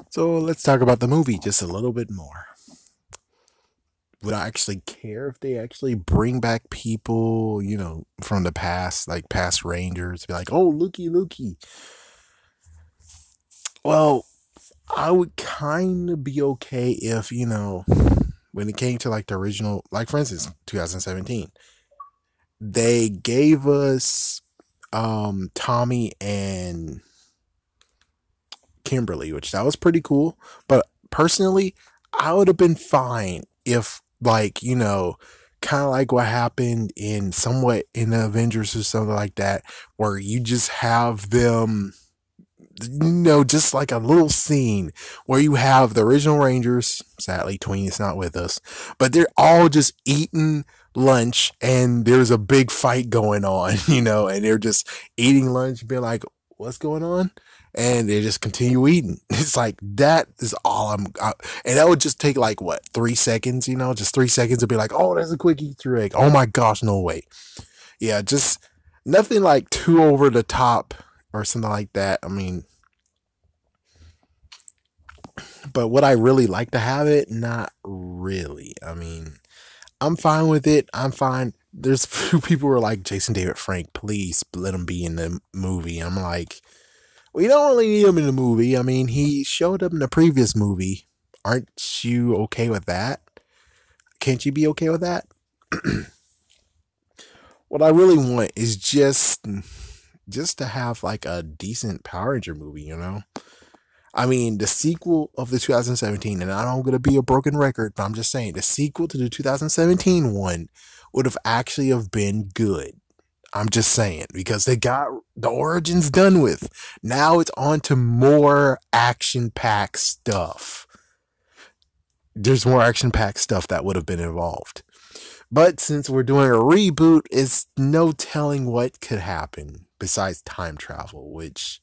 So let's talk about the movie just a little bit more. Would I actually care if they actually bring back people, from the past, like past Rangers, be like, oh, Lukey. Well, I would kind of be okay if, when it came to like the original, like for instance, 2017, they gave us Tommy and Kimberly, which that was pretty cool. But personally, I would have been fine if, like, kind of like what happened in somewhat in the Avengers or something like that, where you just have them, just like a little scene where you have the original Rangers. Sadly, Tween is not with us, but they're all just eating lunch and there's a big fight going on, and they're just eating lunch, being like, what's going on? And they just continue eating. It's like that is all and that would just take like what 3 seconds, just 3 seconds to be like, oh, there's a quick Easter egg. Oh my gosh, no way. Yeah, just nothing like too over the top or something like that. I mean, but would I really like to have it? Not really. I mean, I'm fine with it. I'm fine. There's a few people who are like, Jason David Frank, please let him be in the movie. I'm like, we don't really need him in the movie. I mean, he showed up in the previous movie. Aren't you okay with that? Can't you be okay with that? What I really want is just to have like a decent Power Ranger movie. I mean, the sequel of the 2017, and I don't going to be a broken record, but I'm just saying the sequel to the 2017 one would have actually have been good. I'm just saying because they got the origins done with. Now it's on to more action-packed stuff. There's more action-packed stuff that would have been involved. But since we're doing a reboot, it's no telling what could happen besides time travel, which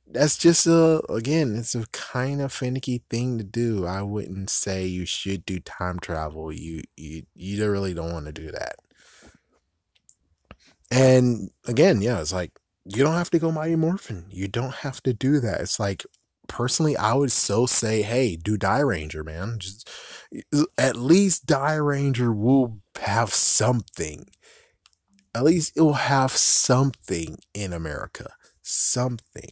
that's just again, it's a kind of finicky thing to do. I wouldn't say you should do time travel. You really don't want to do that. And again, yeah, it's like you don't have to go Mighty Morphin. You don't have to do that. It's like personally, I would so say, hey, do Die Ranger, man. Just at least Die Ranger will have something. At least it will have something in America. Something.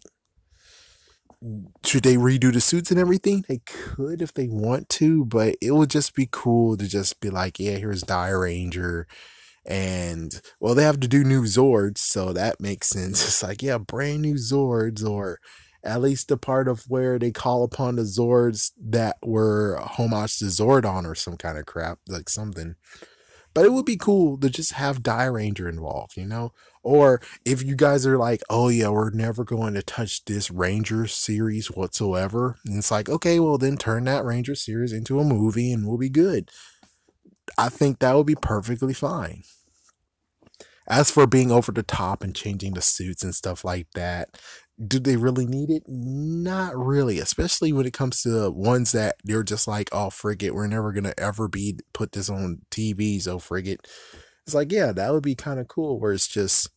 Should they redo the suits and everything? They could if they want to, but it would just be cool to just be like, yeah, here's Die Ranger. And well, they have to do new Zords, so that makes sense. It's like, yeah, brand new Zords, or at least the part of where they call upon the Zords that were homage to Zordon or some kind of crap, like something. But it would be cool to just have Die Ranger involved. Or if you guys are like, oh yeah, we're never going to touch this Ranger series whatsoever, and it's like, okay, well then turn that Ranger series into a movie and we'll be good. I think that would be perfectly fine. As for being over the top and changing the suits and stuff like that, do they really need it? Not really, especially when it comes to ones that they're just like, oh, frig it, we're never going to ever be put this on TV, so frig it. It's like, yeah, that would be kind of cool where it's just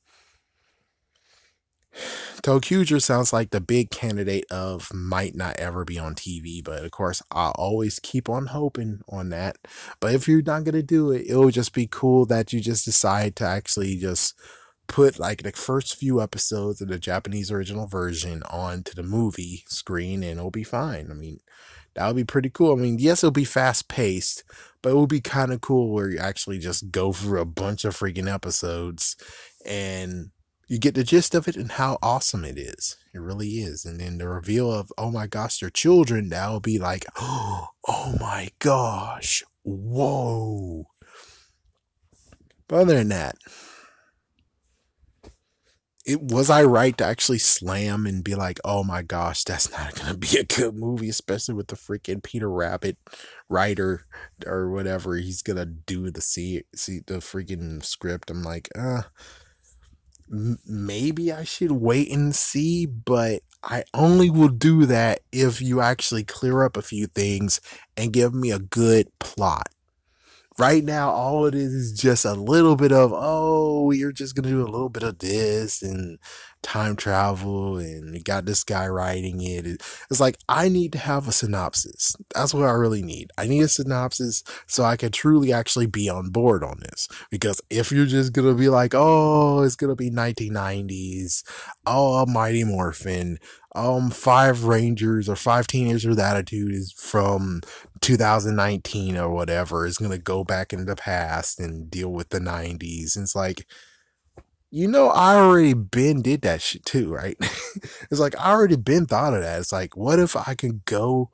Tokuger sounds like the big candidate of might not ever be on TV, but of course, I always keep on hoping on that. But if you're not gonna do it, it would just be cool that you just decide to actually just put like the first few episodes of the Japanese original version onto the movie screen and it'll be fine. I mean, that would be pretty cool. I mean, yes, it'll be fast paced, but it would be kind of cool where you actually just go through a bunch of freaking episodes and you get the gist of it and how awesome it is. It really is. And then the reveal of, oh my gosh, they're children, that will be like, oh my gosh, whoa. But other than that, it was I right to actually slam and be like, oh my gosh, that's not gonna be a good movie, especially with the freaking Peter Rabbit writer or whatever he's gonna do the see the freaking script. I'm like, maybe I should wait and see, but I only will do that if you actually clear up a few things and give me a good plot. Right now, all it is just a little bit of, oh, you're just gonna do a little bit of this and time travel, and you got this guy writing it. It's like, I need to have a synopsis. That's what I really need. I need a synopsis so I can truly actually be on board on this. Because if you're just gonna be like, oh, it's gonna be 1990s, oh, Mighty Morphin, five Rangers or five teenagers with attitude is from 2019 or whatever, is going to go back in the past and deal with the 90s. And it's like, I already been did that shit too, right? It's like, I already been thought of that. It's like, what if I can go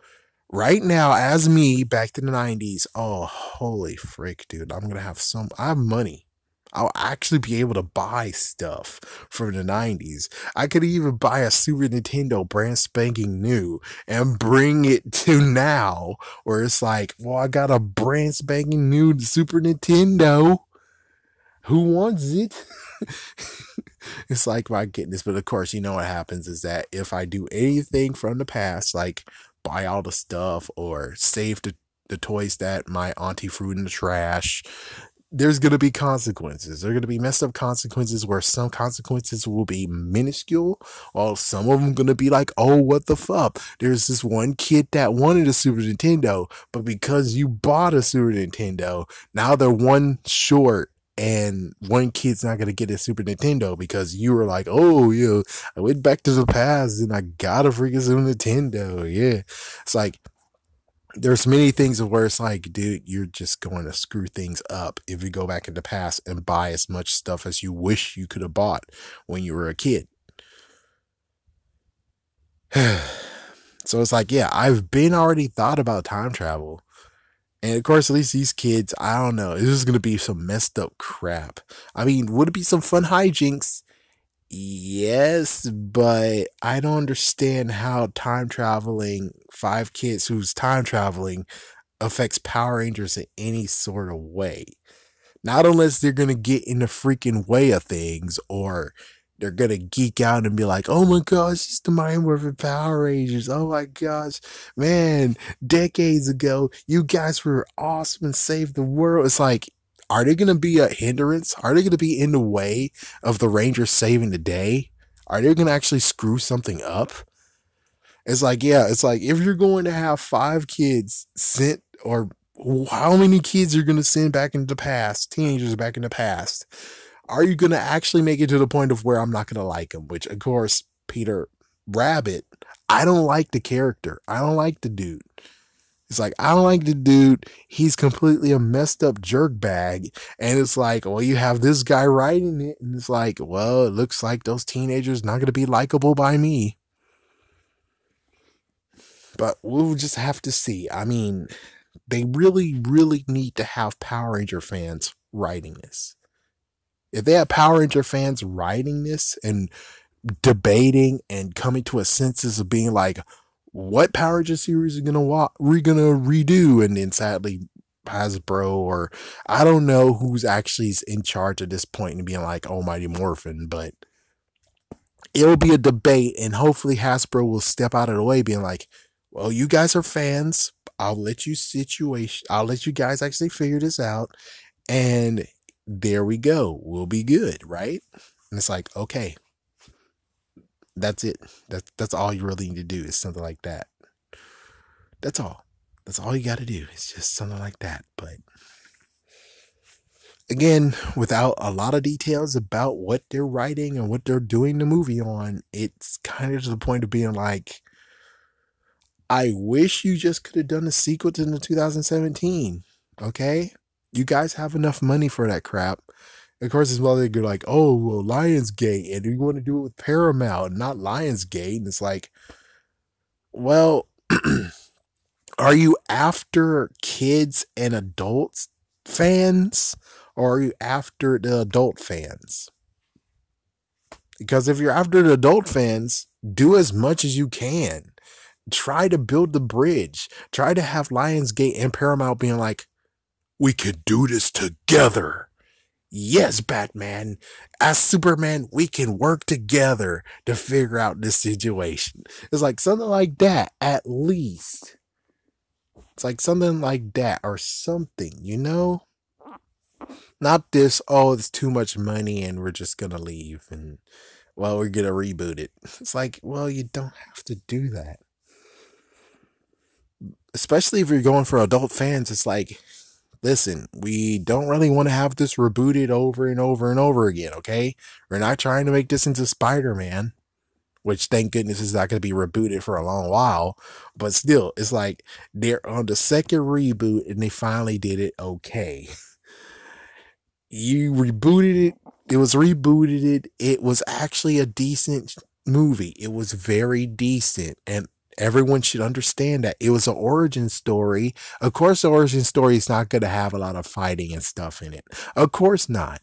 right now as me back to the 90s? Oh, holy frick, dude. I have money. I'll actually be able to buy stuff from the 90s. I could even buy a Super Nintendo brand spanking new and bring it to now, where it's like, well, I got a brand spanking new Super Nintendo. Who wants it? It's like, my goodness. But of course, you know what happens is that if I do anything from the past, like buy all the stuff or save the toys that my auntie threw in the trash, there's going to be consequences. There are going to be messed up consequences, where some consequences will be minuscule, while some of them going to be like, oh, what the fuck? There's this one kid that wanted a Super Nintendo, but because you bought a Super Nintendo, now they're one short. And one kid's not going to get a Super Nintendo because you were like, oh, I went back to the past and I got a freaking Super Nintendo. Yeah. It's like, there's many things where it's like, dude, you're just going to screw things up if you go back in the past and buy as much stuff as you wish you could have bought when you were a kid. So it's like, yeah, I've been already thought about time travel. And of course, at least these kids, I don't know, it's just going to be some messed up crap. I mean, would it be some fun hijinks? Yes, but I don't understand how time traveling, five kids who's time traveling, affects Power Rangers in any sort of way. Not unless they're gonna get in the freaking way of things, or they're gonna geek out and be like, oh my gosh, it's the Mind Morphin Power Rangers. Oh my gosh, man, decades ago, you guys were awesome and saved the world. It's like, are they gonna be a hindrance? Are they gonna be in the way of the Rangers saving the day? Are they gonna actually screw something up? It's like, yeah, it's like, if you're going to have five kids sent, or how many kids you're going to send back into the past, teenagers back in the past, are you going to actually make it to the point of where I'm not going to like them? Which, of course, Peter Rabbit, I don't like the character. I don't like the dude. It's like, I don't like the dude. He's completely a messed up jerk bag. And it's like, well, you have this guy writing it. And it's like, well, it looks like those teenagers not going to be likable by me. But we'll just have to see. I mean, they really, really need to have Power Ranger fans writing this. If they have Power Ranger fans writing this and debating and coming to a senses of being like, what Power Ranger series are we gonna redo? And then sadly, Hasbro, or I don't know who's actually in charge at this point, and being like, oh, Mighty Morphin, but it'll be a debate, and hopefully Hasbro will step out of the way, being like, well, you guys are fans. I'll let you guys actually figure this out. And there we go. We'll be good, right? And it's like, okay, that's it. That's all you really need to do, is something like that. That's all. That's all you got to do. It's just something like that. But again, without a lot of details about what they're writing and what they're doing the movie on, it's kind of to the point of being like, I wish you just could have done a sequel to the 2017. Okay? You guys have enough money for that crap. Of course, as well, they go like, oh, well, Lionsgate, and you want to do it with Paramount, not Lionsgate. And it's like, well, are you after kids and adults fans, or are you after the adult fans? Because if you're after the adult fans, do as much as you can. Try to build the bridge. Try to have Lionsgate and Paramount being like, we could do this together. Yes, Batman. As Superman, we can work together to figure out this situation. It's like something like that, at least. It's like something like that, or something, Not this, oh, it's too much money and we're just gonna leave and, well, we're gonna reboot it. It's like, well, you don't have to do that. Especially if you're going for adult fans, it's like, listen, we don't really want to have this rebooted over and over and over again, okay? We're not trying to make this into Spider Man, which thank goodness is not going to be rebooted for a long while. But still, it's like they're on the second reboot and they finally did it okay. You rebooted it, it was rebooted it was actually a decent movie. It was very decent, and everyone should understand that it was an origin story. Of course the origin story is not going to have a lot of fighting and stuff in it, of course not.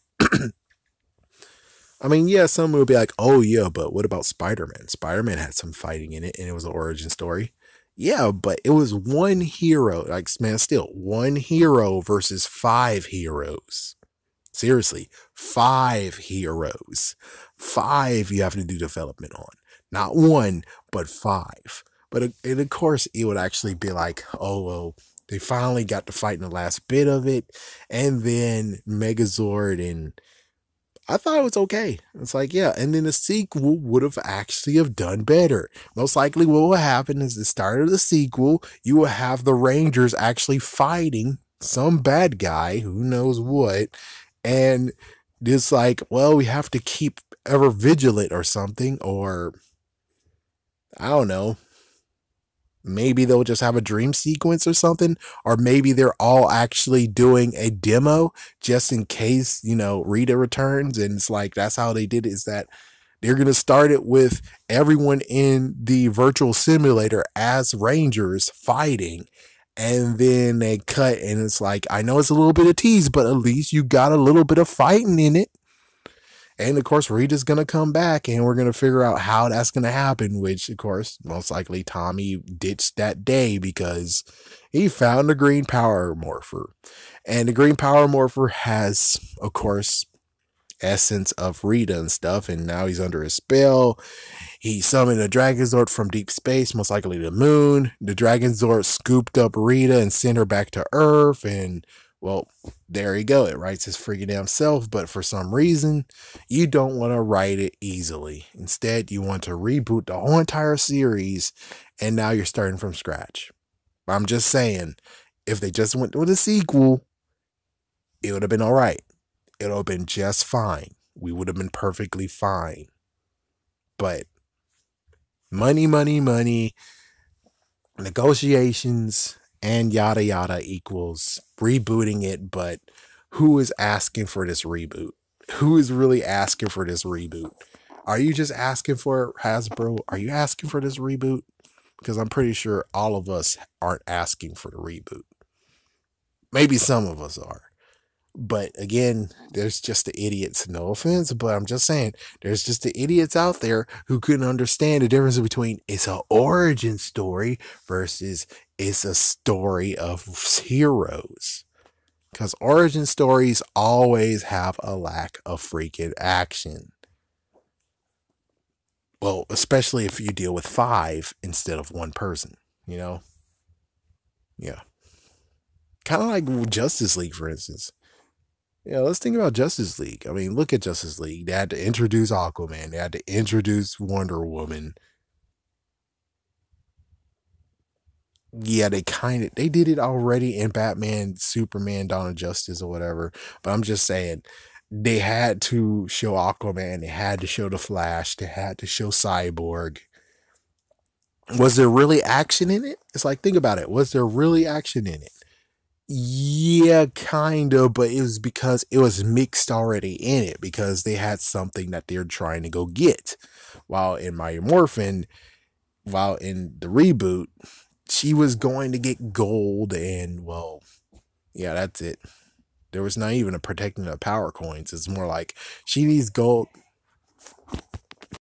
I mean, yeah, some will be like, oh yeah, but what about Spider-Man? Spider-Man had some fighting in it and it was an origin story. Yeah, but it was one hero, like, man, still one hero versus five heroes. Seriously, five heroes. Five you have to do development on. Not one, but five. But and of course, it would actually be like, oh, well, they finally got to fight in the last bit of it. And then Megazord, and I thought it was okay. It's like, yeah. And then the sequel would have actually have done better. Most likely what will happen is the start of the sequel, you will have the Rangers actually fighting some bad guy, who knows what, and it's like, well, we have to keep ever vigilant or something, or I don't know. Maybe they'll just have a dream sequence or something, or maybe they're all actually doing a demo just in case, Rita returns. And it's like, that's how they did it, is that they're going to start it with everyone in the virtual simulator as Rangers fighting. And then they cut, and it's like, I know it's a little bit of tease, but at least you got a little bit of fighting in it. And of course, Rita's going to come back, and we're going to figure out how that's going to happen, which, of course, most likely Tommy ditched that day because he found the green power morpher. And the green power morpher has, of course, essence of Rita and stuff, and now he's under a spell. He summoned a Dragon Zord from deep space, most likely the moon. The Dragon Zord scooped up Rita and sent her back to Earth, and, well, there you go. It writes his freaking damn self, but for some reason, you don't want to write it easily. Instead, you want to reboot the whole entire series, and now you're starting from scratch. I'm just saying, if they just went with a sequel, it would have been all right. It would have been just fine. We would have been perfectly fine. But money, money, money, negotiations, and yada yada equals rebooting it. But who is asking for this reboot? Who is really asking for this reboot? Are you just asking for it, Hasbro? Are you asking for this reboot? Because I'm pretty sure all of us aren't asking for the reboot. Maybe some of us are. But again, there's just the idiots. No offense, but I'm just saying, there's just the idiots out there who couldn't understand the difference between it's an origin story versus it's a story of heroes. Because origin stories always have a lack of freaking action. Well, especially if you deal with five instead of one person, you know? Yeah. Kind of like Justice League, for instance. Yeah, let's think about Justice League. I mean, look at Justice League. They had to introduce Aquaman. They had to introduce Wonder Woman. Yeah, they did it already in Batman, Superman, Dawn of Justice, or whatever. But I'm just saying, they had to show Aquaman. They had to show the Flash. They had to show Cyborg. Was there really action in it? It's like, think about it. Was there really action in it? Yeah, kind of, but it was because it was mixed already in it because they had something that they're trying to go get. While in Mighty Morphin, while in the reboot, she was going to get gold, and, well, yeah, that's it. There was not even a protecting of power coins. It's more like she needs gold.